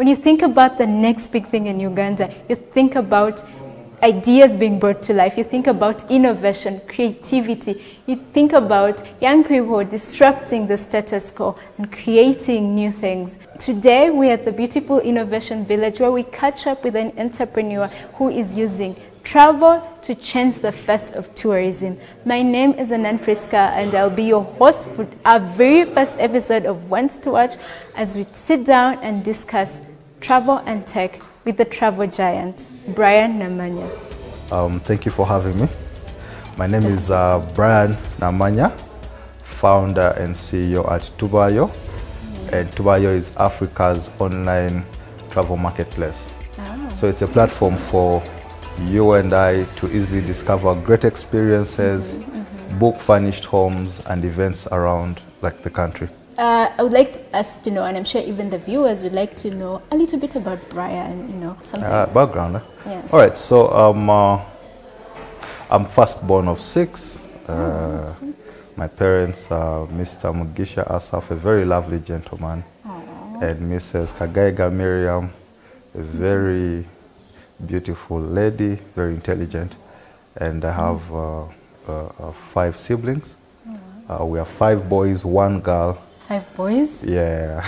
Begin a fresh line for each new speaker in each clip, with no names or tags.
When you think about the next big thing in Uganda, you think about ideas being brought to life. You think about innovation, creativity. You think about young people disrupting the status quo and creating new things. Today, we're at the beautiful Innovation Village where we catch up with an entrepreneur who is using travel to change the face of tourism. My name is Anan Priska and I'll be your host for our very first episode of Once to Watch as we sit down and discuss travel and tech with the travel giant, Brian Namanya.
Thank you for having me. My name is Brian Namanya, founder and CEO at Tubayo. And Tubayo is Africa's online travel marketplace. Oh. So it's a platform for you and I to easily discover great experiences, book furnished homes and events around the country.
I would like us to know, and I'm sure even the viewers would like to know a little bit about Brian, something.
Background.
Yes.
All right, so I'm firstborn of six. My parents are Mr. Mugisha Asaf, a very lovely gentleman, and Mrs. Kagaiga Miriam, a very beautiful lady, very intelligent, and I have 5 siblings. We are 5 boys, 1 girl.
5 boys?
Yeah.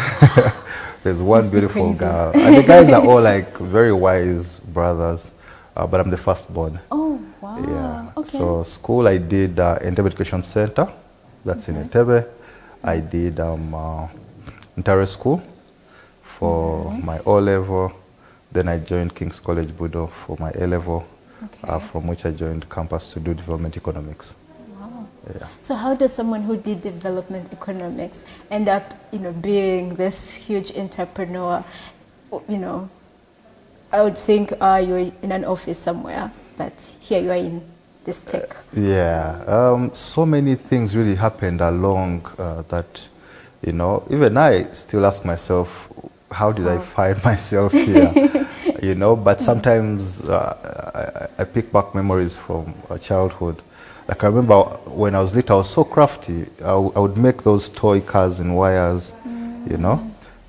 There's one beautiful girl. And the guys are all very wise brothers, but I'm the firstborn.
Oh, wow.
Yeah.
Okay.
So school I did Entebbe Education Center, that's in Entebbe. I did Ntare School for my O-level. Then I joined King's College Budo for my A-level, from which I joined campus to do development economics. Yeah.
So how does someone who did development economics end up, being this huge entrepreneur? I would think you're in an office somewhere, but here you are in this tech.
Yeah. So many things really happened along that, even I still ask myself, how did I find myself here? But sometimes I pick back memories from childhood. I remember when I was little, I was so crafty. I would make those toy cars in wires,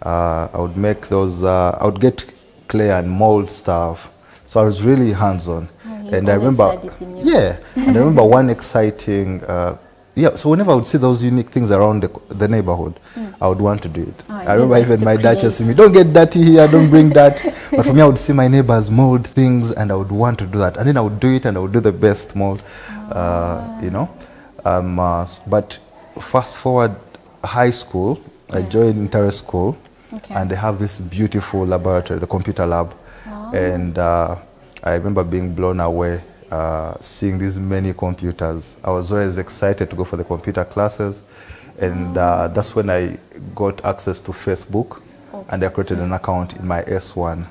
I would make those, I would get clay and mold stuff. So I was really hands-on. And I remember, and I remember one exciting, so whenever I would see those unique things around the neighborhood, I would want to do it. I remember even my dad just saying, don't get dirty here, don't bring that. But for me, I would see my neighbors mold things and I would want to do that. And then I would do it and I would do the best mold. But fast forward high school, I joined Ntare School, and they have this beautiful laboratory, the computer lab. And I remember being blown away, seeing these many computers. I was always excited to go for the computer classes. And that's when I got access to Facebook, and I created an account in my S1.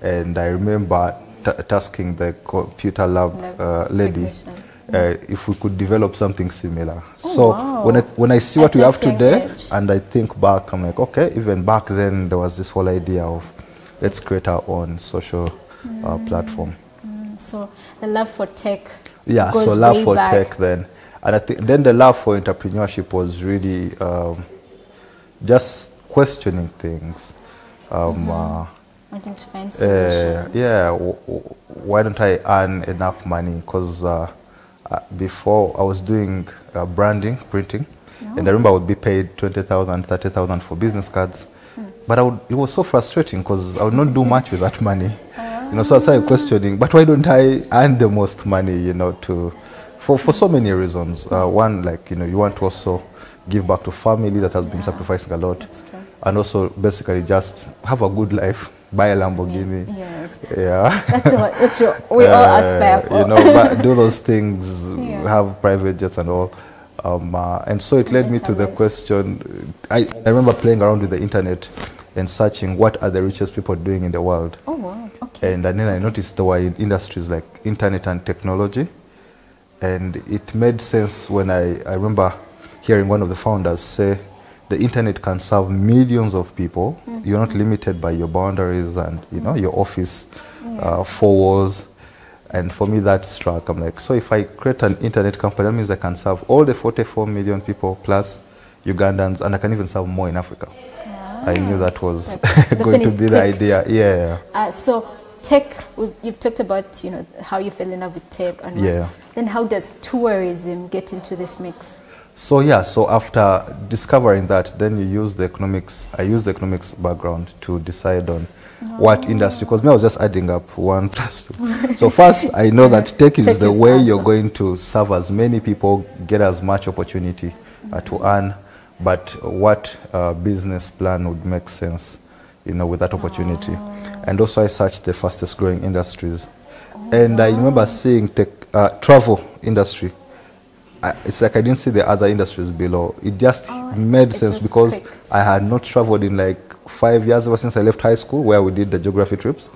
And I remember tasking the computer lab lady if we could develop something similar. When I see what we have today, and I think back, I'm like, okay, even back then there was this whole idea of let's create our own social platform.
So the love for tech.
Yeah,
goes
so love for
back.
tech then. And I think then the love for entrepreneurship was really just questioning things.
Wanting to find solutions.
Why don't I earn enough money? Because before I was doing branding, printing, and I remember I would be paid 20,000, 30,000 for business cards. But it was so frustrating because I would not do much with that money. So I started questioning, but why don't I earn the most money, for so many reasons. One, you want to also give back to family that has been sacrificing a lot.
That's true.
And also basically just have a good life, buy a Lamborghini.
Yes.
Yeah.
That's what we all aspire for.
But do those things, have private jets and all. And so it led me to the question, I remember playing around with the internet and searching what are the richest people doing in the world.
Oh, wow. Okay.
And then I noticed there were industries like internet and technology. And it made sense when I remember hearing one of the founders say, the internet can serve millions of people. You're not limited by your boundaries and your office 4 walls. And for me that struck. I'm like, so if I create an internet company, that means I can serve all the 44 million people plus Ugandans, and I can even serve more in Africa. I knew that was
That's
going
when
to
it
be the
clicked.
idea. Yeah.
So tech, you've talked about, you know, how you fell in love with tech and what.
Yeah.
Then how does tourism get into this mix?
So yeah, so after discovering that, then you use the economics. I used the economics background to decide on what industry, because I was just adding up 1 plus 2. So first, I know that tech is
Tech
the
is
way
awesome.
you're going to serve as many people, get as much opportunity to earn, but what business plan would make sense, you know, with that opportunity. And also I searched the fastest growing industries. And I remember seeing travel industry. It's like I didn't see the other industries below. It just made sense
just
because
clicked.
I had not traveled in like 5 years ever since I left high school, where we did the geography trips.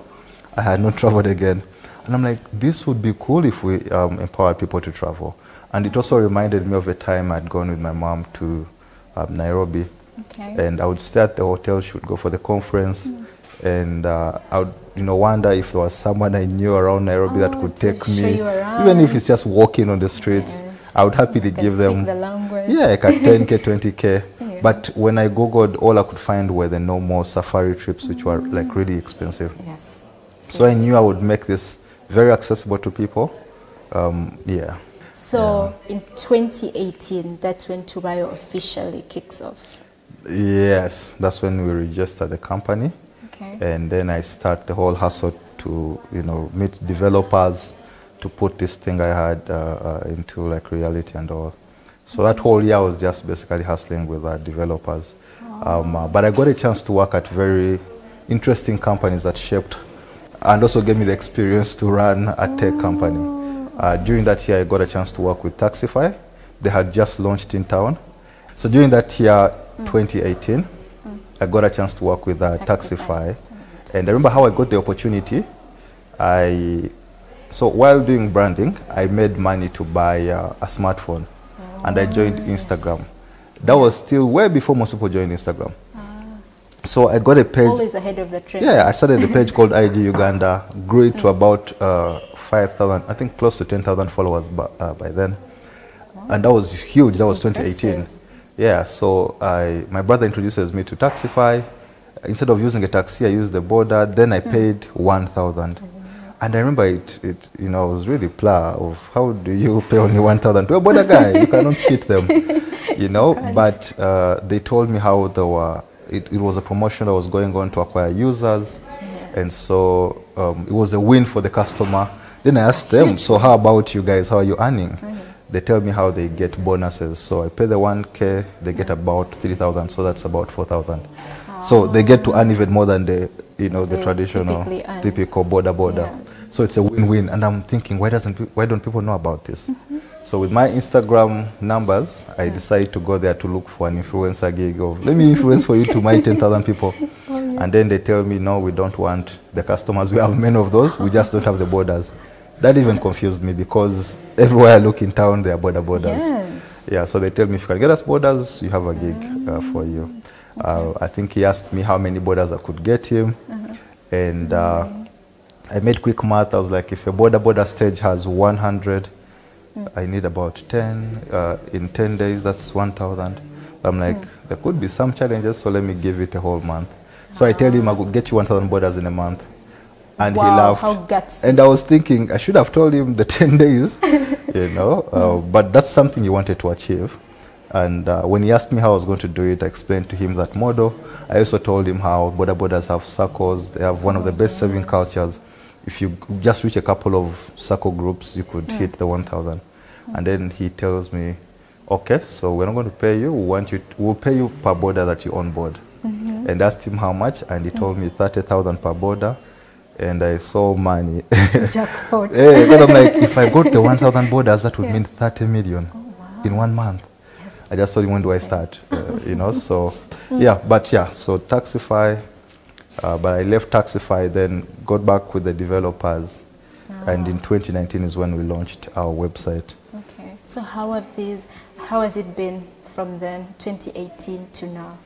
I had not traveled again. And I'm like, this would be cool if we empowered people to travel. And it also reminded me of a time I'd gone with my mom to Nairobi.
Okay.
And I would stay at the hotel, she would go for the conference. And I would, you know, wonder if there was someone I knew around Nairobi that could
to
take
show
me,
you around.
even if it's just walking on the streets.
Yes.
I would happily
You can
give
speak
them,
the language.
yeah, like a 10K, 20K.
Yeah.
But when I Googled, all I could find were the normal safari trips, which were like really expensive.
Yes.
So I knew I would make this very accessible to people. Yeah.
So in 2018, that's when Tubayo officially kicks off.
Yes, that's when we registered the company.
Okay.
And then I start the whole hustle to, you know, meet developers, to put this thing I had into like reality and all. So that whole year was just basically hustling with developers. But I got a chance to work at very interesting companies that shaped and also gave me the experience to run a tech company. During that year, I got a chance to work with Taxify. They had just launched in town. So during that year, 2018, I got a chance to work with Taxify. And I remember how I got the opportunity. So while doing branding, I made money to buy a smartphone, and I joined Instagram. That was still way before most people joined Instagram. So I got a page.
Always ahead of the trend.
Yeah, I started a page called IG Uganda, grew it to about 5,000, I think close to 10,000 followers by then. And that was huge. That was 2018.
impressive.
Yeah, so my brother introduces me to Taxify. Instead of using a taxi, I used the border. Then I paid 1,000. And I remember it, you know, I was really proud of how do you pay only 1,000 to a border guy? You cannot cheat them, you know. But they told me how there were, it was a promotion that was going on to acquire users.
Yes.
And so it was a win for the customer. Then I asked them, so how about you guys? How are you earning? They tell me how they get bonuses. So I pay the 1K, they get about 3,000, so that's about 4,000. So they get to earn even more than the, you know, the
They
traditional,
typically earn.
typical border.
Yeah.
So it's a win-win. And I'm thinking, why don't people know about this? So with my Instagram numbers, I decided to go there to look for an influencer gig of, let me influence for you to my 10,000 people. And then they tell me, no, we don't want the customers. We have many of those. We just don't have the borders. That even confused me because everywhere I look in town, there are borders.
Yes.
Yeah, so they tell me, if you can get us borders, you have a gig for you. I think he asked me how many borders I could get him. And I made quick math. I was like, if a border stage has 100, I need about 10. In 10 days, that's 1,000. I'm like, there could be some challenges, so let me give it a whole month. So I tell him I could get you 1,000 borders in a month. And
Wow,
he laughed.
how gutsy.
And I was thinking, I should have told him the 10 days, you know, but that's something he wanted to achieve. And when he asked me how I was going to do it, I explained to him that model. I also told him how borders have circles. They have one of the best serving cultures. If you just reach a couple of circle groups, you could hit the 1,000. And then he tells me, okay, so we're not going to pay you. We'll pay you per border that you onboard. And asked him how much, and he told me 30,000 per border. And I saw money.
Jackpot.
Yeah, because I'm like, if I got the 1,000 borders, that would mean 30 million in 1 month.
Yes.
I just told him, when do I start? You know, so yeah, so Taxify, but I left Taxify, then got back with the developers, and in 2019 is when we launched our website.
Okay. So how has it been from then, 2018 to now?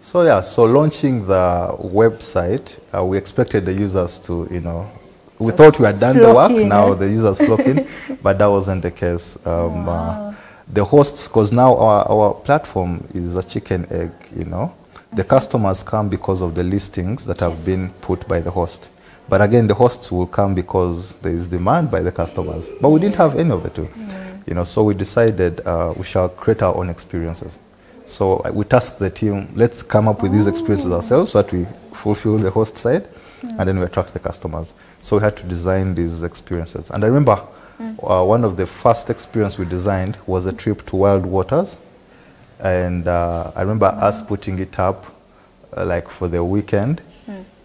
So yeah, so launching the website, we expected the users to, you know, we
Just
thought we had done the work,
flock in,
now the users flock in, but that wasn't the case. The hosts, because now our platform is a chicken egg, you know. The customers come because of the listings that have been put by the host. But again, the hosts will come because there is demand by the customers. But we didn't have any of the two. You know, so we decided we shall create our own experiences. So we tasked the team, let's come up with these experiences ourselves so that we fulfill the host side, and then we attract the customers. So we had to design these experiences. And I remember one of the first experience we designed was a trip to Wild Waters. And I remember us putting it up like for the weekend,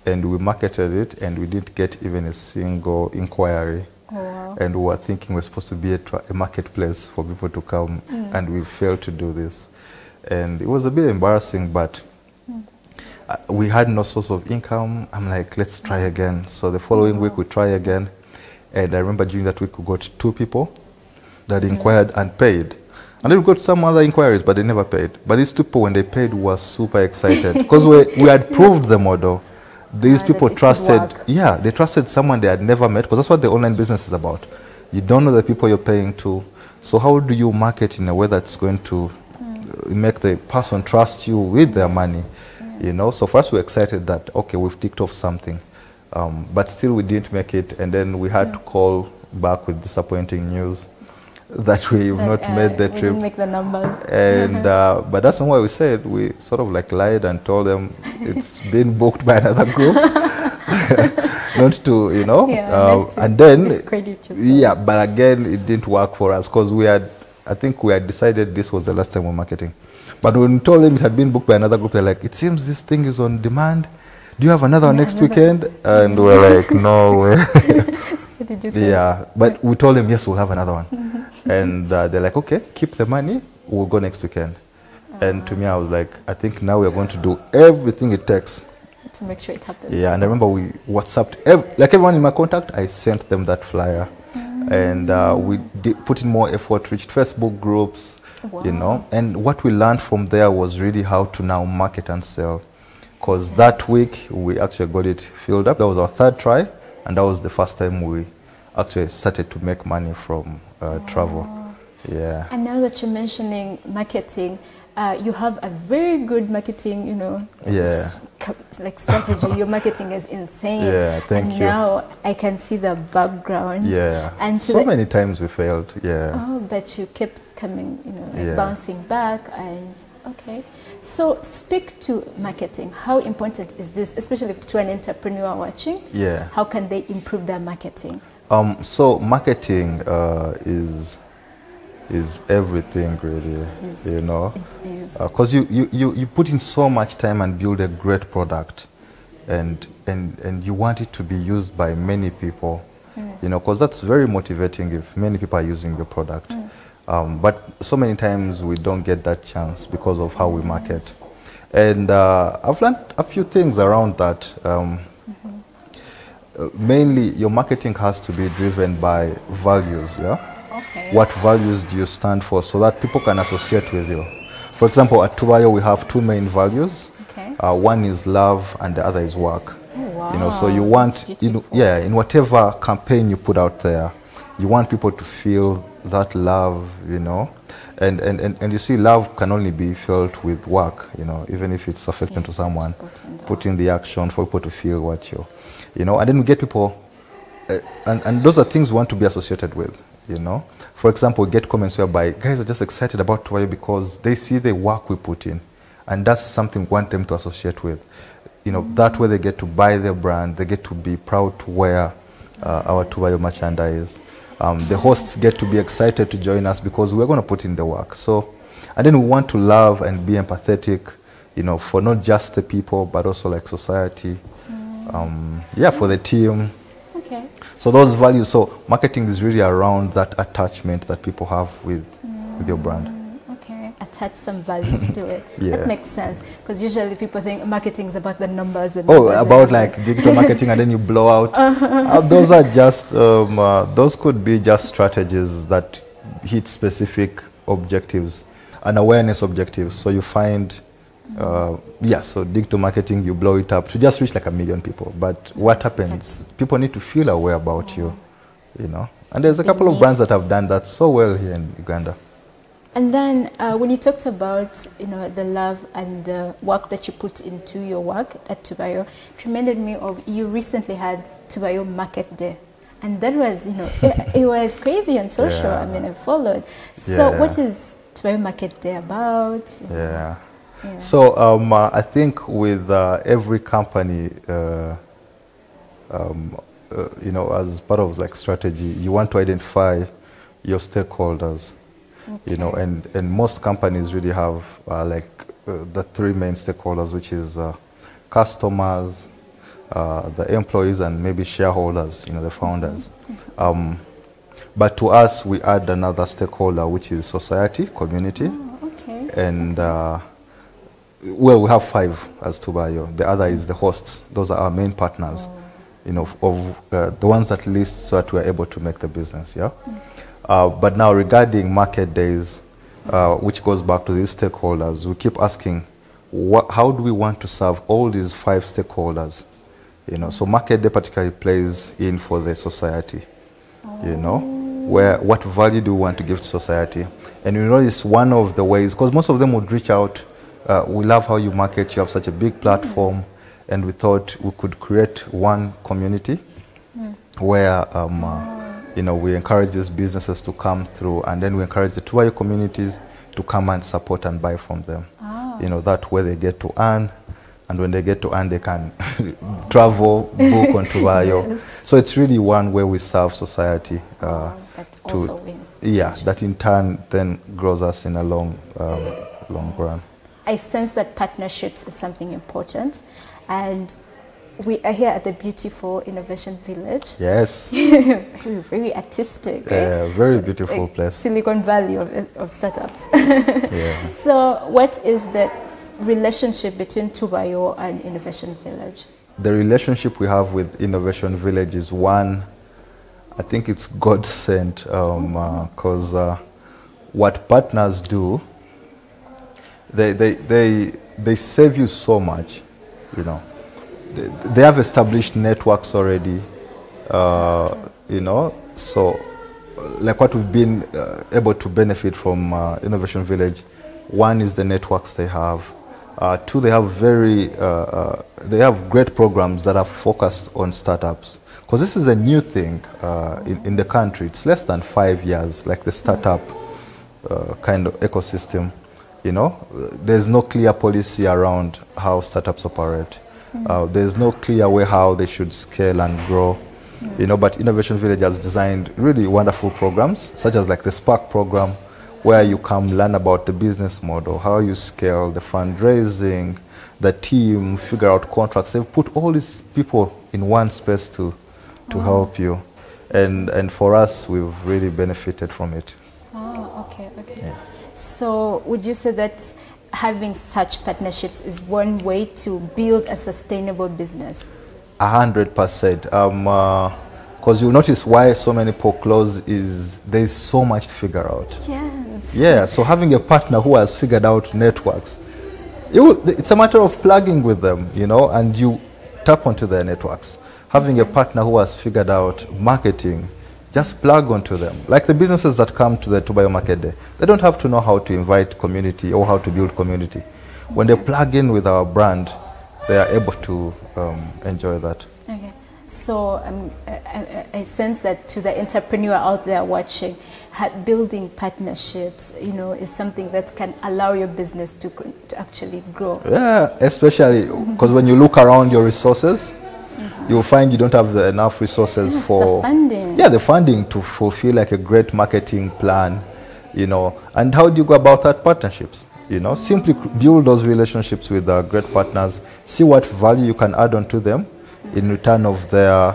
and we marketed it, and we didn't get even a single inquiry.
Oh, wow.
And we were thinking we're supposed to be a marketplace for people to come, and we failed to do this. And it was a bit embarrassing, but we had no source of income. I'm like, let's try again. So the following week we try again. And I remember during that week we got 2 people that inquired and paid. And then we got some other inquiries, but they never paid. But these 2 people, when they paid, were super excited because we had proved the model. These people trusted, they trusted someone they had never met, because that's what the online business is about. You don't know the people you're paying to. So how do you market in a way that's going to make the person trust you with their money? You know, so for us, we're excited that, okay, we've ticked off something. But still we didn't make it, and then we had to call back with disappointing news that we've not made the trip.
Didn't make the numbers.
And but that's not why we said. We sort of like lied and told them it's been booked by another group. Not to, you know, and then but again it didn't work for us, because I think we had decided this was the last time we're marketing. But when we told them it had been booked by another group, they're like, it seems this thing is on demand. Do you have another one next weekend? And we're like, no way.
What did you say?
Yeah, but we told them, yes, we'll have another one. And they're like, okay, keep the money, we'll go next weekend. And to me, I was like, I think now we're going to do everything it takes
to make sure it happens.
Yeah, and I remember we WhatsApped, like everyone in my contact, I sent them that flyer. And we put in more effort, reached Facebook groups, you know. And what we learned from there was really how to now market and sell. Because that week, we actually got it filled up. That was our 3rd try, and that was the first time we actually started to make money from travel. Yeah.
And now that you're mentioning marketing, you have a very good marketing, you know, like strategy. Your marketing is insane.
Yeah, thank you.
Now I can see the background.
Yeah. And so many times we failed. Yeah.
Oh, but you kept coming, you know, like bouncing back. And okay. So speak to marketing. How important is this, especially to an entrepreneur watching?
Yeah.
How can they improve their marketing?
So marketing is everything, really. You know,
it is,
because you put in so much time and build a great product, and you want it to be used by many people. You know, because that's very motivating if many people are using your product. But so many times we don't get that chance because of how we market. And I've learned a few things around that. Mainly, your marketing has to be driven by values. Yeah.
Okay.
What values do you stand for, so that people can associate with you? For example, at Tubayo we have 2 main values.
Okay.
One is love and the other is work.
Oh, wow.
You know, so you want, in whatever campaign you put out there, you want people to feel that love, you know. And you see, love can only be felt with work, you know, even if it's affecting to someone. Put in the action for people to feel what you know. And then we get people, and those are things we want to be associated with. You know, for example, we get comments whereby guys are just excited about Tubayo because they see the work we put in, and that's something we want them to associate with. You know, that way they get to buy their brand, they get to be proud to wear our Tubayo merchandise. The hosts get to be excited to join us because we're going to put in the work. So, and then we want to love and be empathetic, you know, for not just the people, but also like society. For the team.
Okay.
So those values, so marketing is really around that attachment that people have with your brand.
Okay, attach some values to it. That makes sense, because usually people think marketing is about the numbers. And
about like digital marketing and then you blow out. Those are just, those could be just strategies that hit specific objectives and awareness objectives. So you find, so digital marketing, you blow it up to just reach like 1 million people. But what happens? People need to feel aware about you, you know. And there's a couple of brands that have done that so well here in Uganda.
And then when you talked about, the love and the work that you put into your work at Tubayo, it reminded me of you recently had Tubayo Market Day. And that was, it was crazy on social.
Yeah.
I mean, I followed. So
Yeah.
what is Tubayo Market Day about?
Yeah.
Yeah.
So I think with every company, as part of like strategy, you want to identify your stakeholders.
Okay.
And most companies really have the three main stakeholders, which is customers, the employees, and maybe shareholders, the founders. But to us, we add another stakeholder, which is society, community.
Oh, okay.
And well, we have 5 as Tubayo. The other is the hosts. Those are our main partners, of the ones that list so that we are able to make the business. Yeah. But now regarding market days, which goes back to these stakeholders, we keep asking, how do we want to serve all these 5 stakeholders? So market day particularly plays in for the society. What value do we want to give to society? And it's one of the ways, because most of them would reach out. We love how you market. You have such a big platform, and we thought we could create one community where we encourage these businesses to come through, and then we encourage the Tubayo communities to come and support and buy from them. That way they get to earn, and when they get to earn, they can travel, book on Tubayo. Yes. So it's really one way we serve society.
That also win.
Yeah, that in turn then grows us in a long run.
I sense that partnerships is something important, and we are here at the beautiful Innovation Village.
Yes.
Very artistic.
Very beautiful place.
Silicon Valley of startups.
Yeah.
So what is the relationship between Tubayo and Innovation Village?
The relationship we have with Innovation Village is one, I think it's God sent, because what partners do, they save you so much, They have established networks already, so like what we've been able to benefit from Innovation Village, one is the networks they have. 2, they have great programs that are focused on startups. Because this is a new thing in the country. It's less than 5 years, like the startup kind of ecosystem. There's no clear policy around how startups operate. There's no clear way how they should scale and grow. But Innovation Village has designed really wonderful programs, such as like the Spark program, where you come learn about the business model, how you scale, the fundraising, the team, figure out contracts. They've put all these people in one space to help you. And for us, we've really benefited from it.
Oh, okay.
Yeah.
So would you say that having such partnerships is one way to build a sustainable business?
100%. Because you notice why so many people close is there's so much to figure out.
Yes.
Yeah, so having a partner who has figured out networks, it's a matter of plugging with them, and you tap onto their networks. Having a partner who has figured out marketing, just plug onto them. Like the businesses that come to the Tubayo Market Day, they don't have to know how to invite community or how to build community. When they plug in with our brand, they are able to enjoy that.
Okay. So I sense that to the entrepreneur out there watching, building partnerships, is something that can allow your business to actually grow.
Yeah, especially because when you look around your resources, you'll find you don't have enough resources for
the funding.
Yeah, the funding to fulfill like a great marketing plan, And how do you go about that? Partnerships. Simply build those relationships with great partners. See what value you can add on to them in return of their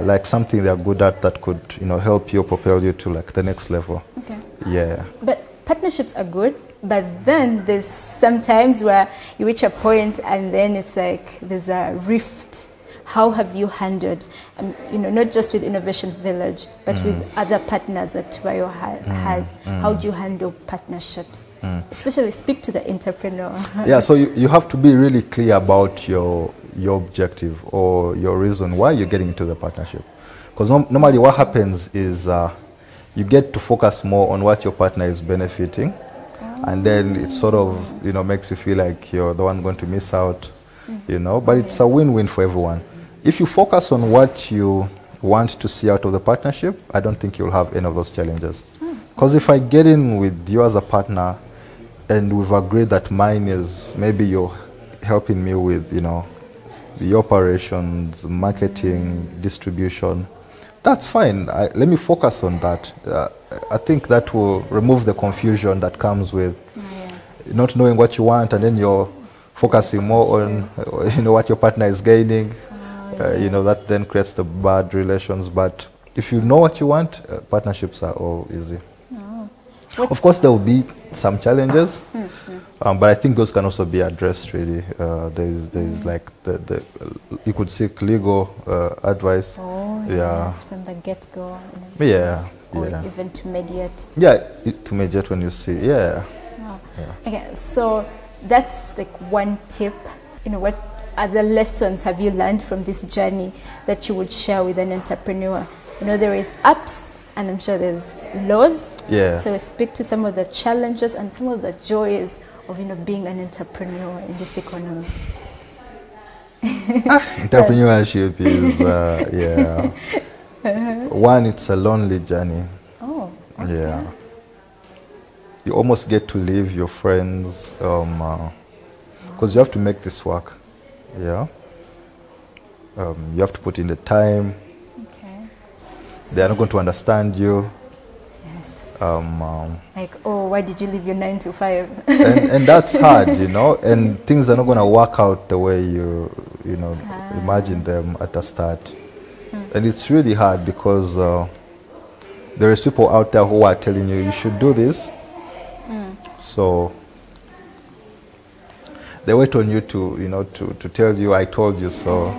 like something they're good at that could help you, propel you to like the next level.
Okay.
Yeah.
But partnerships are good, but then there's sometimes where you reach a point and then it's like there's a rift. How have you handled, not just with Innovation Village, but with other partners that Tubayo has? How do you handle partnerships? Especially speak to the entrepreneur.
Yeah, so you have to be really clear about your objective or your reason why you're getting into the partnership. Because normally what happens is you get to focus more on what your partner is benefiting, and then it sort of, you know, makes you feel like you're the one going to miss out, you know. But it's a win-win for everyone. If you focus on what you want to see out of the partnership, I don't think you'll have any of those challenges. Because if I get in with you as a partner, and we've agreed that mine is maybe you're helping me with, you know, the operations, marketing, distribution, that's fine. Let me focus on that. I think that will remove the confusion that comes with not knowing what you want, and then you're focusing more on, you know, what your partner is gaining. You know, that then creates the bad relations. But if you know what you want, partnerships are all easy. Of course, there will be some challenges, but I think those can also be addressed. Really, there's like you could seek legal advice.
Yes, from the get-go.
Or
even to mediate.
Yeah, to mediate when you see. Yeah.
Okay, so that's like one tip. You know, what other lessons have you learned from this journey that you would share with an entrepreneur? You know, there is ups, and I'm sure there's lows.
Yeah.
So speak to some of the challenges and some of the joys of, you know, being an entrepreneur in this economy.
Entrepreneurship is, one, it's a lonely journey.
Oh, okay.
Yeah. You almost get to leave your friends, because you have to make this work. Yeah. You have to put in the time.
Okay.
They are not going to understand you.
Yes.
Like,
oh, why did you leave your 9 to 5?
and that's hard, you know, and things are not going to work out the way you imagine them at the start. And it's really hard because there is people out there who are telling you, you should do this. So they wait on you to, you know, to tell you, I told you so.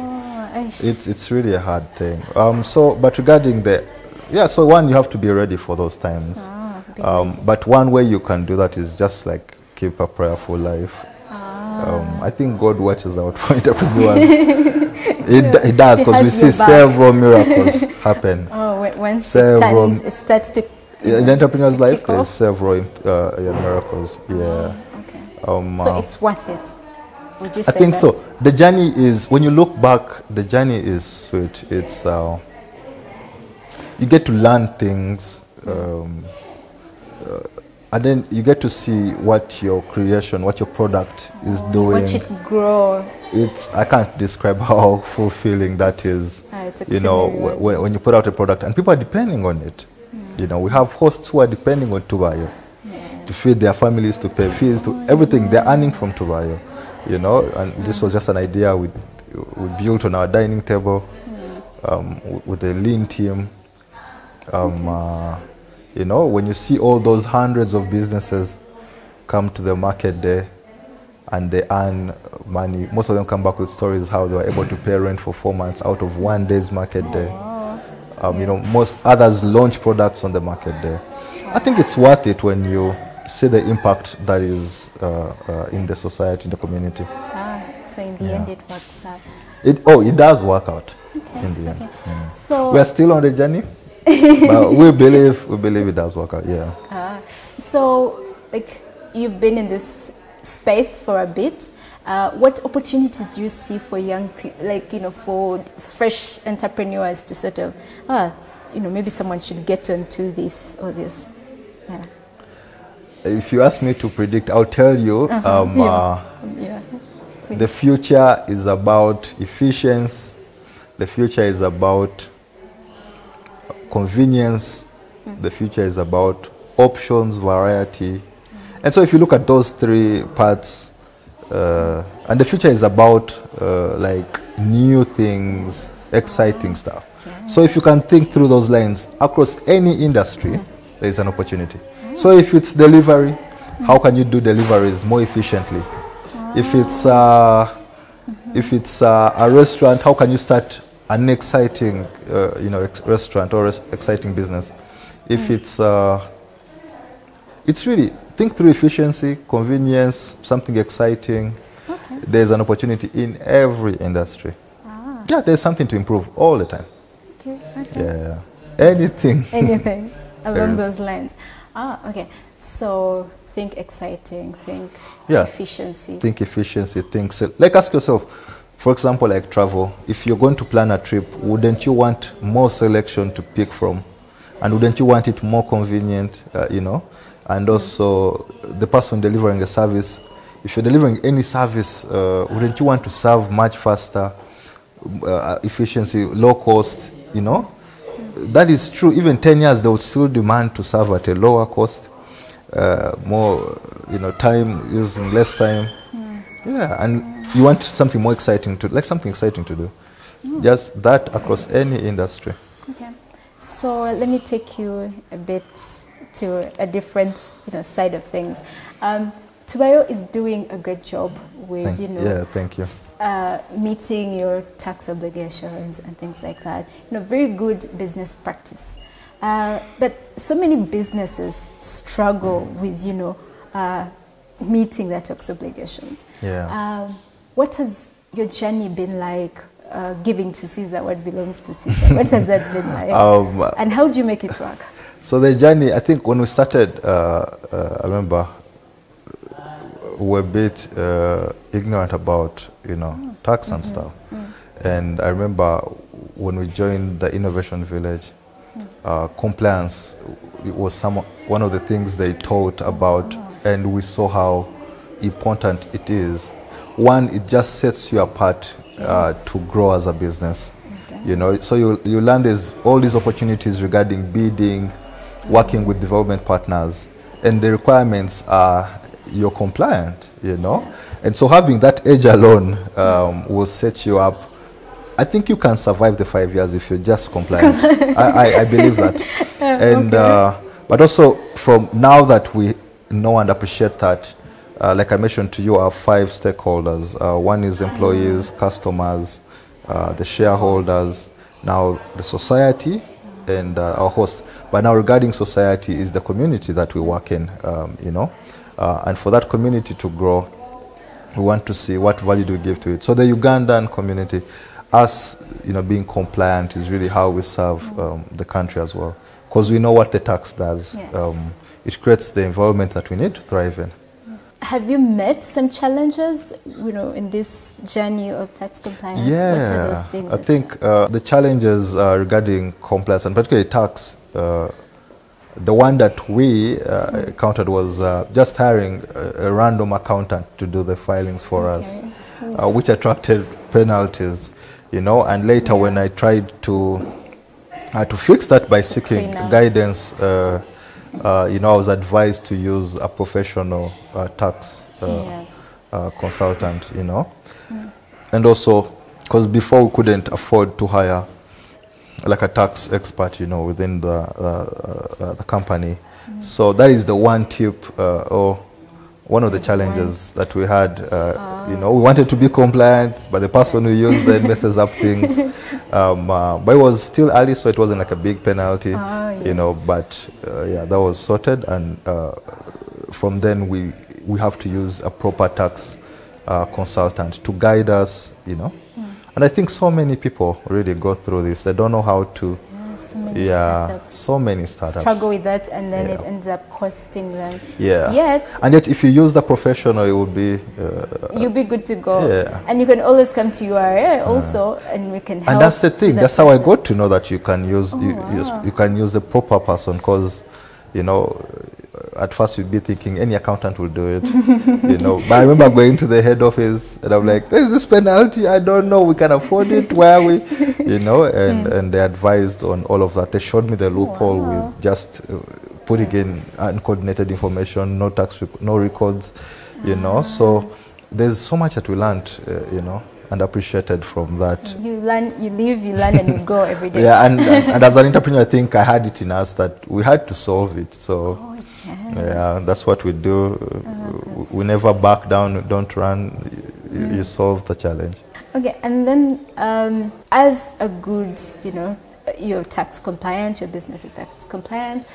It's really a hard thing. But regarding so one, you have to be ready for those times. But one way you can do that is just like keep a prayerful life. I think God watches out for entrepreneurs. It does, because we see several miracles happen.
When it starts to...
in the entrepreneur's life, there's several miracles. Yeah.
Okay. So it's worth it. Would you say
I think
that?
so. The journey is, when you look back, the journey is sweet. It's you get to learn things, and then you get to see what your creation, what your product is doing.
Watch it grow.
I can't describe how fulfilling that is. You know, when you put out a product and people are depending on it. You know, we have hosts who are depending on Tubayo to feed their families, to pay fees, to everything. They're earning from Tubayo. You know, and this was just an idea we built on our dining table with a lean team. You know, when you see all those hundreds of businesses come to the market day and they earn money, most of them come back with stories how they were able to pay rent for 4 months out of one day's market day. You know, most others launch products on the market day. I think it's worth it when you see the impact that is in the society, in the community.
So in the end, it works out.
It does work out in the end. So we are still on the journey, but we believe it does work out. Yeah.
So, like, you've been in this space for a bit. What opportunities do you see for young people, like, you know, for fresh entrepreneurs to sort of, you know, maybe someone should get onto this or this? Yeah.
If you ask me to predict, I'll tell you, the future is about efficiency, the future is about convenience, the future is about options, variety. And so if you look at those three parts, and the future is about like new things, exciting stuff. So if you can think through those lines across any industry, there is an opportunity. So if it's delivery, how can you do deliveries more efficiently? If it's a restaurant, how can you start an exciting restaurant or exciting business? If it's really think through efficiency, convenience, something exciting. There's an opportunity in every industry. Yeah, there's something to improve all the time. Yeah, anything.
along those lines. Okay. So think exciting, think efficiency.
Think efficiency, think like ask yourself, for example, like travel, if you're going to plan a trip, wouldn't you want more selection to pick from? And wouldn't you want it more convenient, you know? And also the person delivering a service, if you're delivering any service, wouldn't you want to serve much faster, efficiency, low cost, you know? That is true. Even 10 years, they would still demand to serve at a lower cost, more, you know, time, using less time. Yeah, and you want something more exciting to, like something exciting to do. Just that across any industry.
Okay. So let me take you a bit to a different, you know, side of things. Tubayo is doing a great job with,
thank you.
Meeting your tax obligations and things like that. You know, very good business practice. But so many businesses struggle with, you know, meeting their tax obligations.
Yeah.
What has your journey been like? Giving to Caesar what belongs to Caesar. What has that been like? And how do you make it work?
So the journey, I think when we started, I remember we were a bit ignorant about, you know, tax and stuff. And I remember when we joined the Innovation Village, compliance was one of the things they taught about, and we saw how important it is. One, it just sets you apart to grow as a business. You know, so you learn there's all these opportunities regarding bidding, working with development partners, and the requirements are you're compliant, you know. And so having that edge alone will set you up. I think you can survive the 5 years if you're just compliant. I believe that. And but also from now that we know and appreciate that, like I mentioned to you, our 5 stakeholders. One is employees, customers, the shareholders, now the society, and our host. But now regarding society is the community that we work in, you know. And for that community to grow, we want to see what value do we give to it. So the Ugandan community, us, you know, being compliant is really how we serve the country as well. Because we know what the tax does. It creates the environment that we need to thrive in.
Have you met some challenges, you know, in this journey of tax compliance?
Yeah,
what are those things?
I think the challenges regarding compliance, and particularly tax, the one that we encountered was just hiring a random accountant to do the filings for us, which attracted penalties, you know. And later, when I tried to fix that by seeking guidance, you know, I was advised to use a professional tax consultant, you know. And also, because before we couldn't afford to hire like a tax expert, you know, within the company. So that is the one tip or one of the challenges that we had. You know, we wanted to be compliant, but the person who used it messes up things. But it was still early, so it wasn't like a big penalty, you know. But yeah, that was sorted, and from then we have to use a proper tax consultant to guide us, you know. And I think so many people really go through this. They don't know how to. So many startups
struggle with that, and then it ends up costing them.
And yet if you use the professional, it would be
you'll be good to go. And you can always come to URA also, and we can help.
And that's the thing. That's how I got to know that you can use you can use the proper person, because, you know, at first you'd be thinking any accountant will do it, you know. But I remember going to the head office and I'm like, there's this penalty, I don't know, we can afford it, where are we, you know. And they advised on all of that. They showed me the loophole with just putting in uncoordinated information, no tax, no records, you know. So there's so much that we learned, you know, and appreciated from that.
You learn, you live, you learn, and you go every day.
And as an entrepreneur, I think I had it in us that we had to solve it. So that's what we do. We never back down, don't run. You solve the challenge.
Okay, and then as a good, you know, you're tax compliant, your business is tax compliant.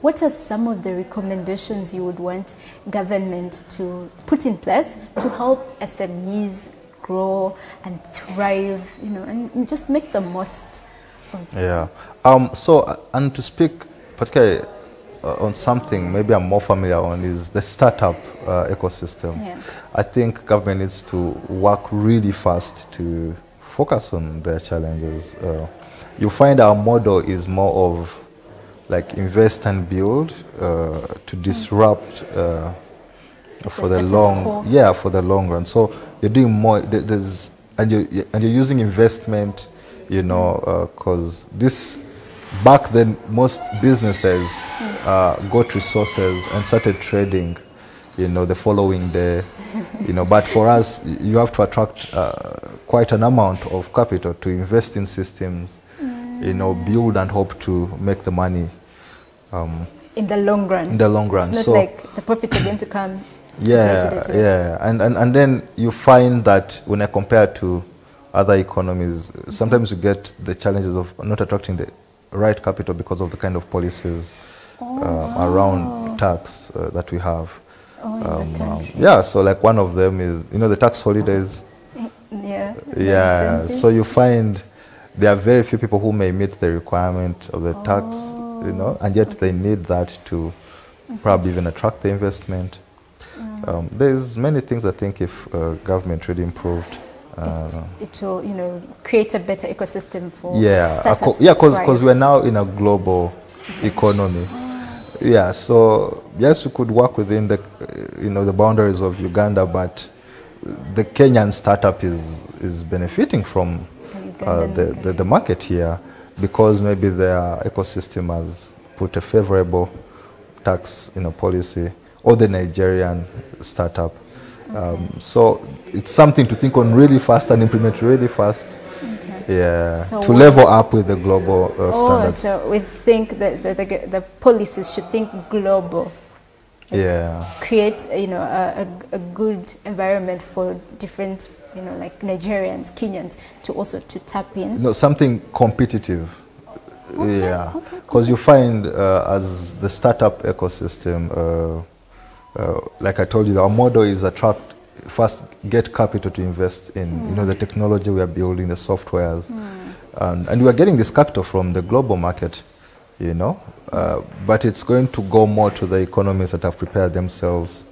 What are some of the recommendations you would want government to put in place to help SMEs grow and thrive, you know, and just make the most of
So, and to speak particularly on something maybe I'm more familiar on is the startup ecosystem.
Yeah.
I think government needs to work really fast to focus on their challenges. You find our model is more of like invest and build to disrupt for the
status
long run. So you're doing more. And you're using investment, you know, because back then most businesses got resources and started trading, you know, the following day, you know. But for us, you have to attract quite an amount of capital to invest in systems, you know, build and hope to make the money.
In the long run.
In the long run.
It's not
so,
like the profit is going to come.
Yeah. And then you find that when I compare to other economies, sometimes you get the challenges of not attracting the right capital because of the kind of policies around tax that we have.
In the country.
Yeah, so like one of them is, you know, the tax holidays. Yeah. So you find there are very few people who may meet the requirement of the tax, you know, and yet they need that to probably even attract the investment. There's many things I think if government really improved.
It will, you know, create a better ecosystem for startups.
Because we're now in a global economy. Yeah, so yes, we could work within the, you know, the boundaries of Uganda, but the Kenyan startup is benefiting from the market here because maybe their ecosystem has put a favorable tax, you know, policy, or the Nigerian startup. So it's something to think on really fast and implement really fast.
Okay.
Yeah,
so
to level up with the global standards.
So we think that the policies should think global. Like create, you know, a good environment for different, you know, like Nigerians, Kenyans, to also to tap in.
No, something competitive. Yeah, because you find as the startup ecosystem, like I told you, our model is first get capital to invest in, you know, the technology we are building, the softwares, and we are getting this capital from the global market, you know, but it's going to go more to the economies that have prepared themselves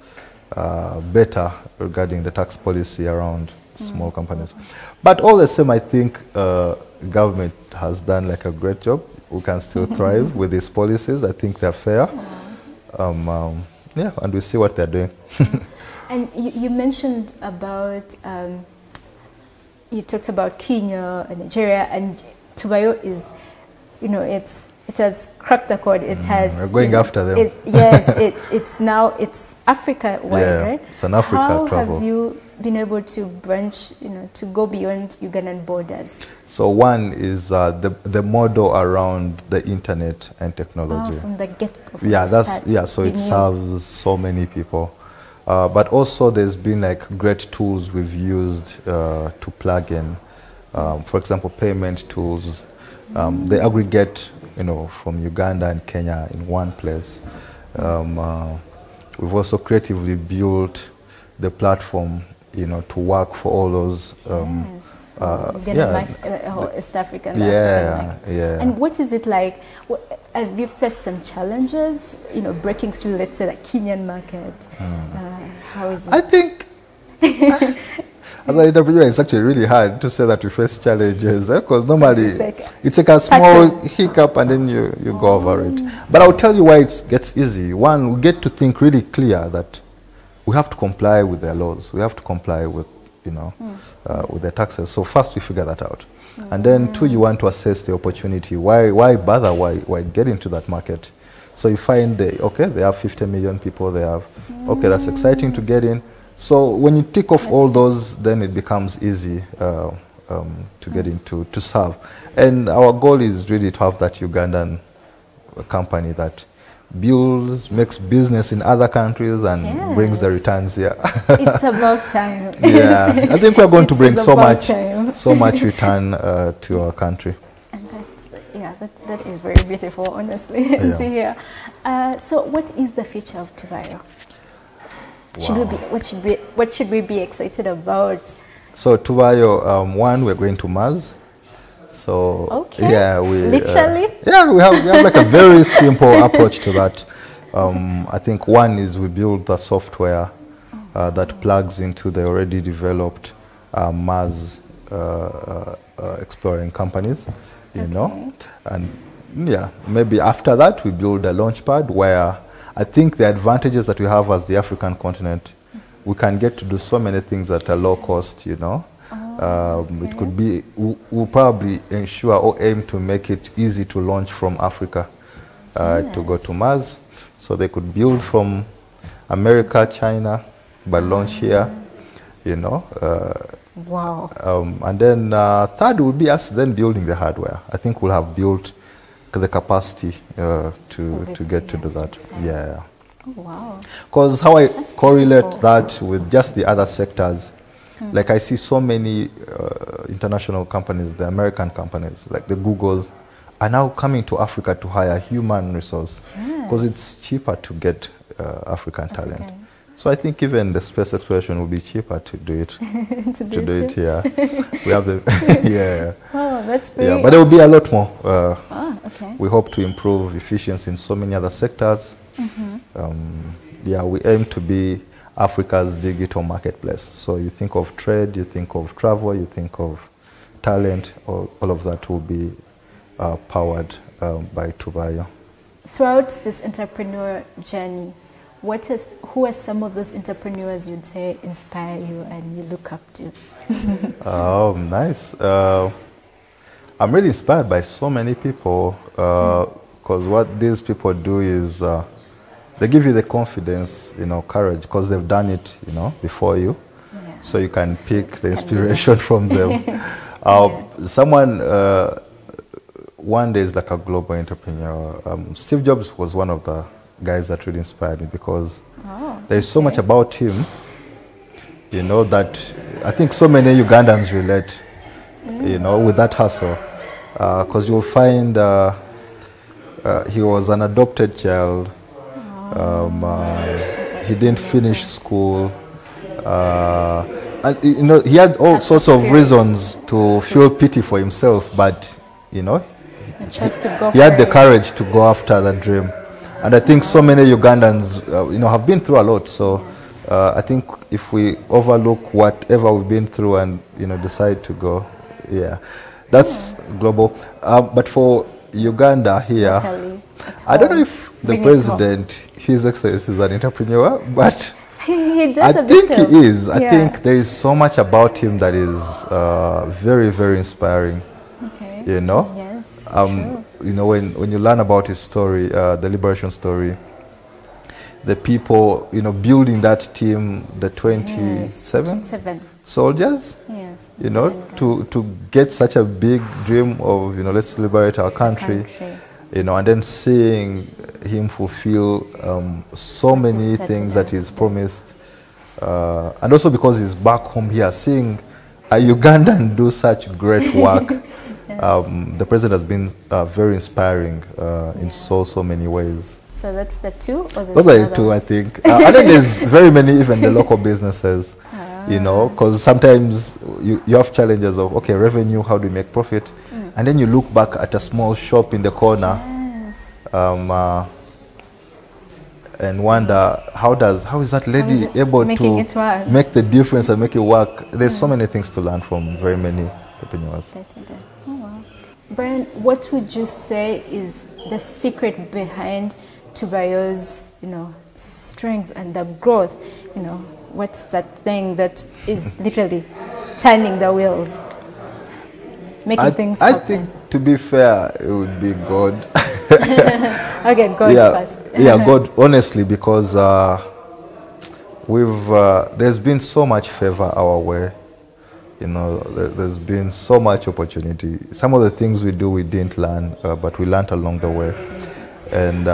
better regarding the tax policy around small companies. But all the same, I think government has done like a great job. We can still thrive with these policies. I think they're fair. Yeah, and we see what they're doing.
And you mentioned about, you talked about Kenya and Nigeria, and Tuvayo is, you know, it has cracked the code. It has.
We're going after them.
It's Africa-wide, right?
It's an Africa travel.
How have you been able to branch, you know, to go beyond Ugandan borders?
So one is the model around the internet and technology.
From the get-go.
So it serves so many people. But also there's been like great tools we've used to plug in. For example, payment tools. They aggregate, you know, from Uganda and Kenya in one place. We've also creatively built the platform, you know, to work for all those.
East African.
And
what is it like? Have you faced some challenges, you know, breaking through, let's say, the Kenyan market? How is it?
I think, as an entrepreneur, it's actually really hard to say that we face challenges, because normally it's like a small hiccup and then you go over it. But I'll tell you why it gets easy. One, we get to think really clear that we have to comply with their laws. We have to comply with, you know, with their taxes. So first we figure that out. And then two, you want to assess the opportunity. Why bother? Why get into that market? So you find they have 50 million people. They have, that's exciting to get in. So when you tick off all those, then it becomes easy to get into, to serve. And our goal is really to have that Ugandan company that builds, makes business in other countries and brings the returns here.
It's about time.
I think we're going to bring so much return to our country.
And that is very beautiful, honestly, to hear. So what is the future of Tuvayo? What should we be excited about?
So Tuvayo, one, we're going to Mars. So
Okay.
yeah,
Literally?
yeah, we have like a very simple approach to that. I think one is we build the software that plugs into the already developed Mars exploring companies, you know, and yeah, maybe after that we build a launchpad where I think the advantages that we have as the African continent, we can get to do so many things at a low cost, you know. It could be, we'll probably ensure or aim to make it easy to launch from Africa to go to Mars. So they could build from America, China, but launch here, you know.
Wow.
And then third will be us then building the hardware. I think we'll have built the capacity to get to do that. Yeah.
Oh, wow.
Because how I correlate
beautiful.
that with just the other sectors, like I see so many international companies, the American companies, like the Googles, are now coming to Africa to hire human resource because it's cheaper to get African talent. So I think even the space exploration will be cheaper to do it.
to do it
Yeah. We have the yeah.
Oh, that's very.
Yeah, but there will be a lot more.
Okay.
We hope to improve efficiency in so many other sectors. Yeah, we aim to be Africa's digital marketplace. So you think of trade, you think of travel, you think of talent, all of that will be powered by Tuvayo.
Throughout this entrepreneur journey, who are some of those entrepreneurs you'd say inspire you and you look up to?
Oh, nice. I'm really inspired by so many people because what these people do is they give you the confidence, you know, courage, because they've done it, you know, before you.
Yeah.
So you can pick the inspiration from them. Someone, one day is like a global entrepreneur. Steve Jobs was one of the guys that really inspired me because there is so much about him, you know, that I think so many Ugandans relate, you know, with that hustle. Because you'll find he was an adopted child. He didn't finish school. And, you know, he had all sorts of reasons to feel pity for himself, but, you know, he had the courage to go after that dream. And I think so many Ugandans, you know, have been through a lot. So I think if we overlook whatever we've been through and, you know, decide to go, that's global. But for Uganda here, I don't know if the president, His Excellency, is an entrepreneur, but
he does
I think he is. I think there is so much about him that is very, very inspiring.
Okay.
You know?
Yes, true.
You know, when you learn about his story, the liberation story, the people, you know, building that team, the 27 soldiers, you know, to get such a big dream of, you know, let's liberate our country. You know, and then seeing him fulfill so many things that he's promised. And also because he's back home here, seeing a Ugandan do such great work. The president has been very inspiring in so many ways.
So that's the two? Or
those are the two, I think. And then there's very many, even the local businesses, you know, because sometimes you have challenges of, okay, revenue, how do you make profit? And then you look back at a small shop in the corner and wonder, how is that lady able to make the difference and make it work? There's so many things to learn from very many entrepreneurs.
Oh, wow. Brian, what would you say is the secret behind Tuvayo's, you know, strength and the growth? You know, what's that thing that is literally turning the wheels? Making things happen.
I think, to be fair, it would be God.
Okay, God first.
God, honestly, because there's been so much favor our way. You know, there's been so much opportunity. Some of the things we do, we didn't learn, but we learned along the way. And,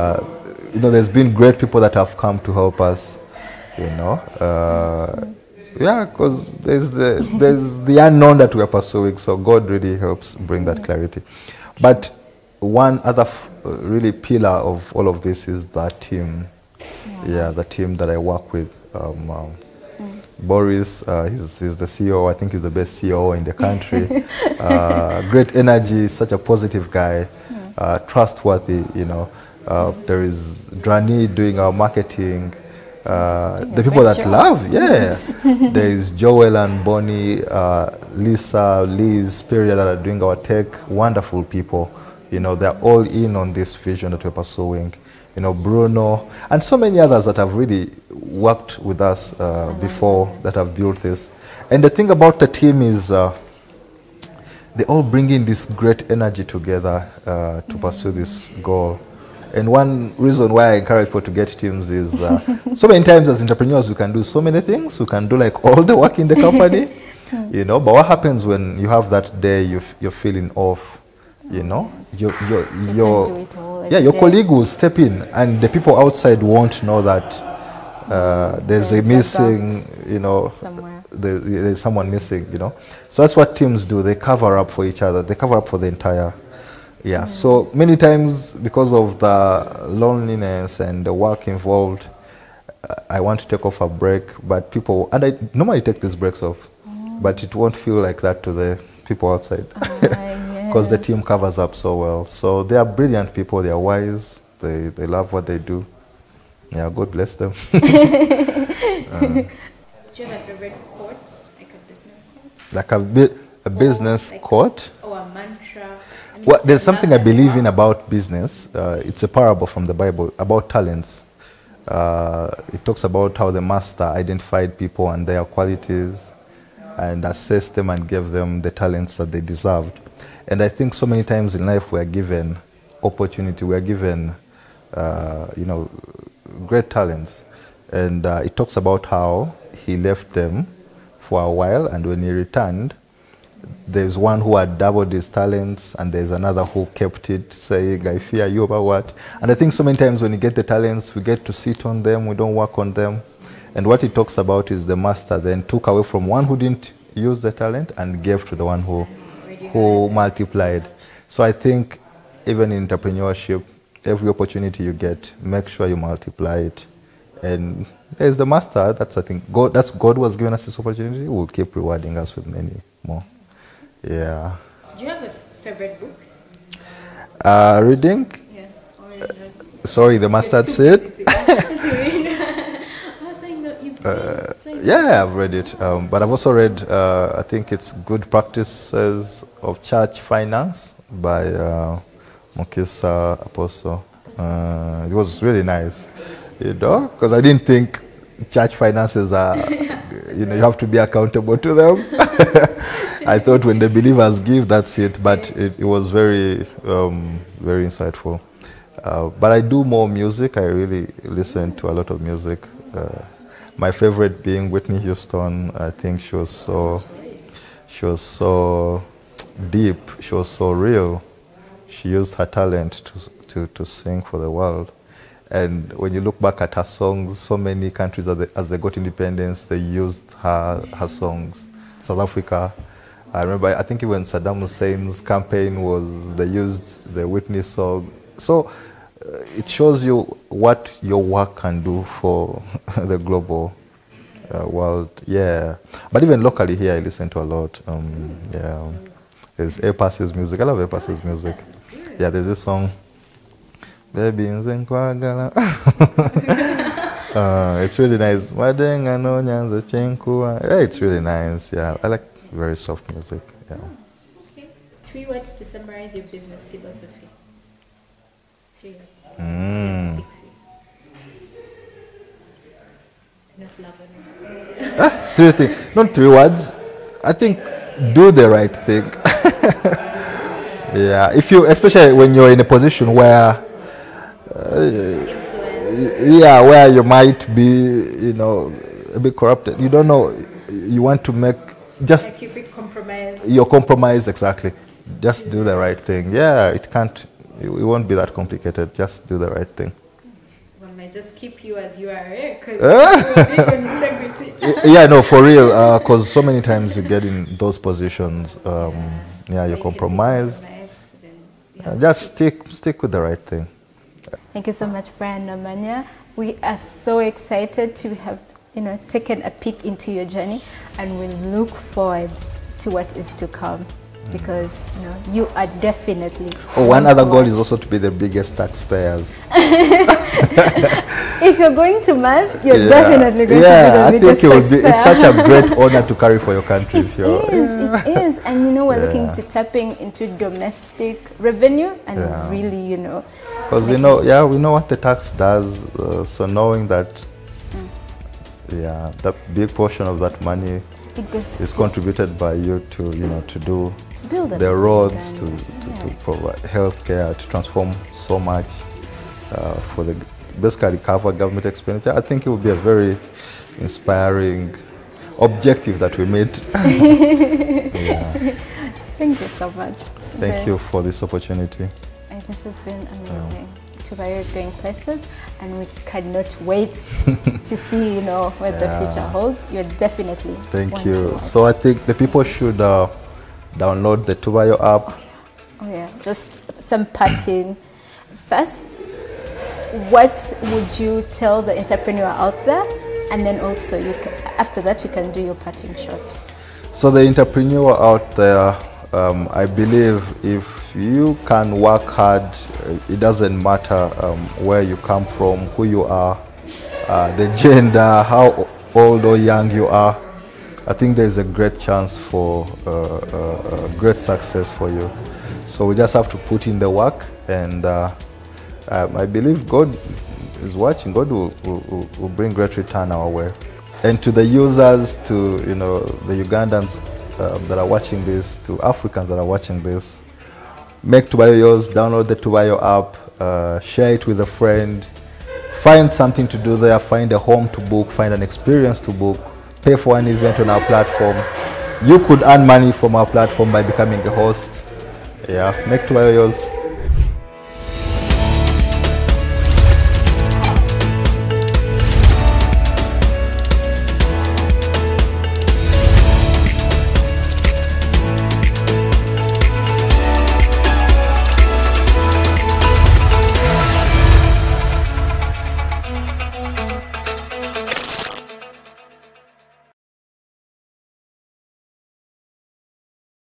you know, there's been great people that have come to help us, you know. Because there's the unknown that we are pursuing, so God really helps bring that clarity. But one other really pillar of all of this is that team. The team that I work with, Boris, he's the CEO. I think he's the best CEO in the country. Great energy, such a positive guy, trustworthy. You know, there is Drani doing our marketing. The people that love, yeah. There is Joel and Bonnie, Lisa, Liz, Peria that are doing our tech. Wonderful people. You know, they're all in on this vision that we're pursuing. You know, Bruno, and so many others that have really worked with us before that have built this. And the thing about the team is they all bring in this great energy together to pursue this goal. And one reason why I encourage people to get teams is so many times as entrepreneurs we can do so many things. We can do like all the work in the company, you know, but what happens when you have that day you're feeling off? You know, your colleague will step in, and the people outside won't know that there's a missing, you know, there's someone missing, you know. So that's what teams do. They cover up for each other. They cover up for the entire, So many times because of the loneliness and the work involved, I want to take off a break, but people, and I normally take these breaks off, but it won't feel like that to the people outside. Because the team covers up so well. So they are brilliant people, they are wise, they love what they do. Yeah, God bless them.
Do you have a favorite quote, like a business quote?
Like a business quote?
Or a mantra? I mean,
Well, there's something I believe in about business. It's a parable from the Bible about talents. It talks about how the master identified people and their qualities and assessed them and gave them the talents that they deserved. And I think so many times in life we are given opportunity, we are given, you know, great talents. And it talks about how he left them for a while, and when he returned, there's one who had doubled his talents, and there's another who kept it, saying, I fear you about what? And I think so many times when you get the talents, we get to sit on them, we don't work on them. And what it talks about is the master then took away from one who didn't use the talent and gave to the one who multiplied. So I think even in entrepreneurship, every opportunity you get, make sure you multiply it. And there's the master, that's I think God was giving us this opportunity, will keep rewarding us with many more. Yeah.
Do you have a favorite book?
Reading?
Yeah.
Sorry, the mustard seed. Yeah, I've read it, but I've also read, I think it's Good Practices of Church Finance by Mukisa Apostle. It was really nice, you know, because I didn't think church finances are, you know, you have to be accountable to them. I thought when the believers give, that's it, but it was very, very insightful. But I do more music. I really listen to a lot of music. My favorite being Whitney Houston. I think she was so deep. She was so real. She used her talent to sing for the world. And when you look back at her songs, so many countries as they got independence, they used her songs. South Africa, I remember. I think even Saddam Hussein's campaign they used the Whitney song. So. It shows you what your work can do for the global world. Yeah, but even locally here, I listen to a lot. Yeah, there's Epas's music. I love Epas's music. Yeah, there's this song. Baby Nzenkwagala. It's really nice. Yeah, it's really nice. Yeah, I like very soft music. Yeah.
Okay. 3 words to summarize your business philosophy. 3 words. Not love.
3 things, not 3 words. I think do the right thing. Yeah, especially when you're in a position where, where you might be, you know, a bit corrupted. You don't know. You want to make just.
Like you big compromise.
Your compromise, exactly. Just do the right thing. Yeah, it can't. It won't be that complicated. Just do the right thing.
One might just keep you as you are, because you're big on integrity.
Yeah, no, for real. Because so many times you get in those positions. You compromise. Just stick with the right thing.
Thank you so much, Brian Namanya. We are so excited to have taken a peek into your journey, and we look forward to what is to come, because you are definitely.
One other goal is also to be the biggest taxpayers.
If you're going to Mars, you're definitely going to be the biggest taxpayer.
It's such a great honor to carry for your country.
It is. And we're looking to tapping into domestic revenue and really,
because we know what the tax does. So knowing that, that big portion of that money is contributed by you to do
build
the roads, to provide healthcare, to transform so much for the basically cover government expenditure. I think it would be a very inspiring objective that we made.
Thank you so much.
Thank you for this opportunity.
This has been amazing. Tuvayo is going places, and we cannot wait to see, what the future holds. You're definitely.
Thank you. So I think the people should download the Tuvayo app.
Oh yeah, just some parting. First, what would you tell the entrepreneur out there? And then also, after that, you can do your parting shot.
So the entrepreneur out there, I believe if you can work hard, it doesn't matter where you come from, who you are, the gender, how old or young you are. I think there's a great chance for great success for you. So we just have to put in the work, and I believe God is watching. God will bring great return our way. And to the users, to the Ugandans that are watching this, to Africans that are watching this, make Tuvayo yours. Download the Tuvayo app, share it with a friend, find something to do there, find a home to book, find an experience to book, pay for an event on our platform. You could earn money from our platform by becoming a host. Make Tuvayo yours.